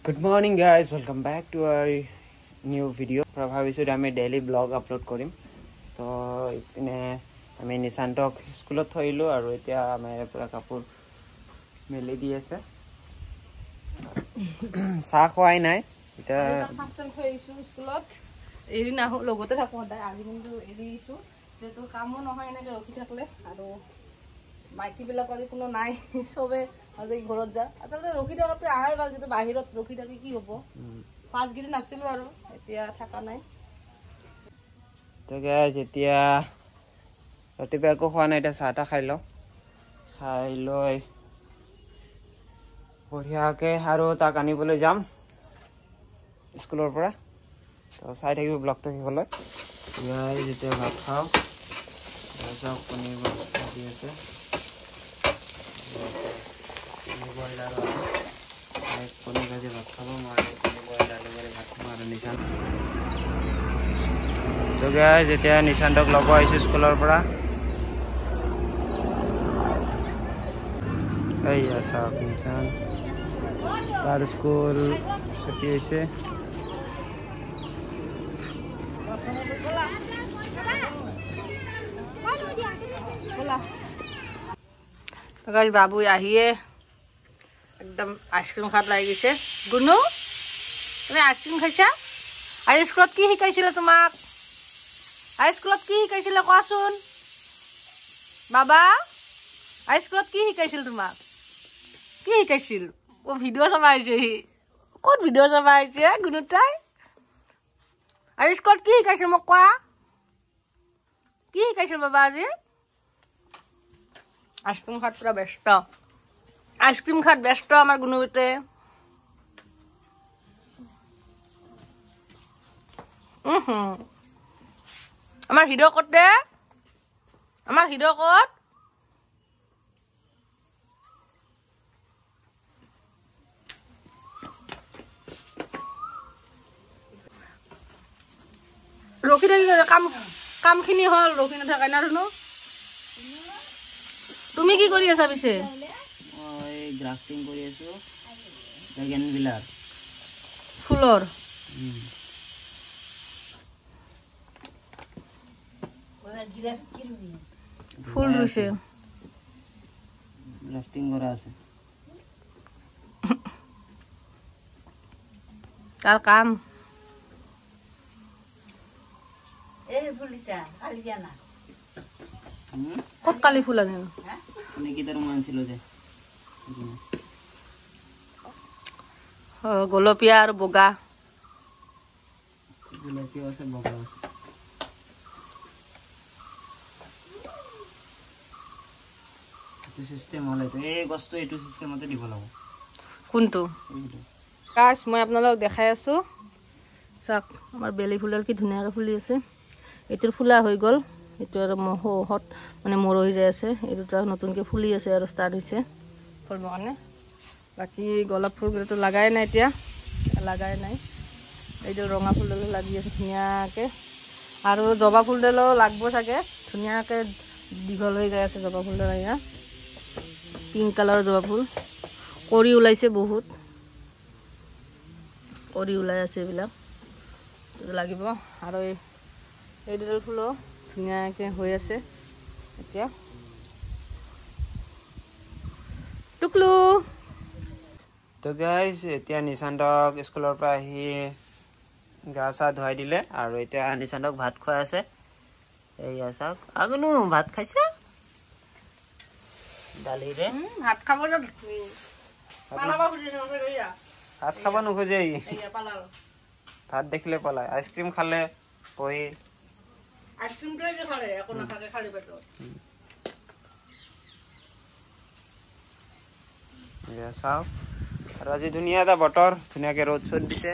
Good morning guys, welcome back to our new video. Probably আমি daily vlog upload কৰিম তো ইপিনে আমি নিশান্তক স্কুলত থৈলো আৰু এতিয়া আমি পুৰা কাপোৰ মেলি দি আছে চাহ খোৱাই নাই এটা ফাৰ্ষ্ট টাইম থৈছো স্কুলত এৰি না লগতে থাকো সদায় আজি কিন্তু এৰিছো যেটো কামো নহয় এনেকে ৰখি থাকলে আৰু মাইকি বিলাক আজি কোনো নাই সবে আজি ঘৰত যা আচলতে ৰখি থাকতে আহাই ভাল যেটো বাহিৰত ৰখি থাকি কি হ'ব পাঁচ গিৰি নাছিল আৰু এতিয়া থাকা নাই তো গাইজ এতিয়া ৰাতিপুৱা একো খোৱা নাই এটা চাহটা খাই লৈ বঢ়িয়াকে আৰু তাক আনিবলৈ যাম স্কুলৰ পৰা তো চাই থাকিব ব্লগটো শেষলৈ গাইজ এতিয়া ভাত খাওঁ তাৰপিছত পনীৰ ভাজি আছে বইল আৰু পনীৰ ভাজি ভাত খাব নোৱাৰে বইল আলু কৰি ভাত খাব আৰু নিশান্ত তো গাইজ এতিয়া নিশান্তক ল'ব আহিছোঁ স্কুলৰ পৰা এইয়া চাওক নিশান্ত তাৰ স্কুল ছুটি হৈছে গাইজ বাবু আহিয়ে একদম আইসক্রিম খাত লাগি গেছে গুনু তুমি আইসক্রিম খাইছা আজি স্কুলত কি শিকাইছিল তোমাক আই স্কুলত কি শিকাইছিল কোৱাচোন বাবা আই স্কুলত কি শিকাইছিল তোমাক কি শিকাইছিল ও ভিডিঅ' চাবা আহিছে ক'ত ভিডিঅ' চাবা আহিছে গুনু তাই আজি স্কুলত কি শিকাইছিল মোক কোৱা কি শিকাইছিল বাবা আজি আইসক্রিম খাত পুরা ব্যস্ত আইসক্রিম খাত ব্যস্ত আমার গুনুতে আমার হিরো কতে আমার হিরো কত রকি থাকি কাম কামখিনি হল রকি নাথাকাই না শুনো তুমি কি কৰি আছা পিছে মই গ্ৰাফটিং কৰি আছো বেগেন বিলাৰ ফুলৰ ফুল ৰুছে গ্ৰাফটিং কৰা আছে তাৰ কাম এই ফুলিছা কালি জানা কত কালি ফুল আনিল মানে কি তার মান ছিল যে গোলপিয়া আর বগা গোলপিয়া আছে বগা আছে এটো সিস্টেম হলে তো এই গস্ত এটো সিস্টেমতে দিব লাগব কোনটো কাশ মই আপোনালোক দেখাই আছো চাক আমাৰ বেলি ফুলৰ কি ধুনিয়াকে ফুলি আছে এটোৰ ফুলা হৈ গল এটো আৰ হট মানে মৰহি যায় আছে এই দুটা নতুনকে ফুলি আছে আৰু স্টাৰ্ট হৈছে ফুলব কাৰণে বাকি গোলাপ ফুলটো লাগাই নাই এতিয়া লাগাই নাই এইটো ৰঙা ফুলডাল লাগি আছে ধুনিয়াকে আৰু জবা ফুলডালো লাগব চাগে ধুনিয়াকে দীঘল হৈ যায় আছে জবা ফুলডাল ইয়া পিঙ্ক কালাৰৰ জবা ফুল কৰি ওলাইছে বহুত কৰি ওলাই আছে এইবিলাক লাগিব আৰু এই দুডাল ফুলো ধুনিয়াকে হৈ আছে এতিয়া টুকলু তো গাইজ এতিয়া নিশান্তক স্কুলৰ পৰা আহি গা চা ধুৱাই দিলে আৰু এতিয়া নিশান্তক ভাত খুৱাই আছে এইয়া চাওক আগনো ভাত খাইছে দালিৰে ভাত খাব যা পালাবা খুজিছে নছে গইয়া ভাত খাব নোখোজে এইয়া পালাল ভাত দেখিলে পলায় আইসক্রিম খালে পহি আইসক্রিম কে যে খালে এখন না থাকে খালি পেট ইয়া চাও আৰু আজি ধুনিয়া এটা বতৰ ধুনিয়াকে ৰ'দ চ'দ দিছে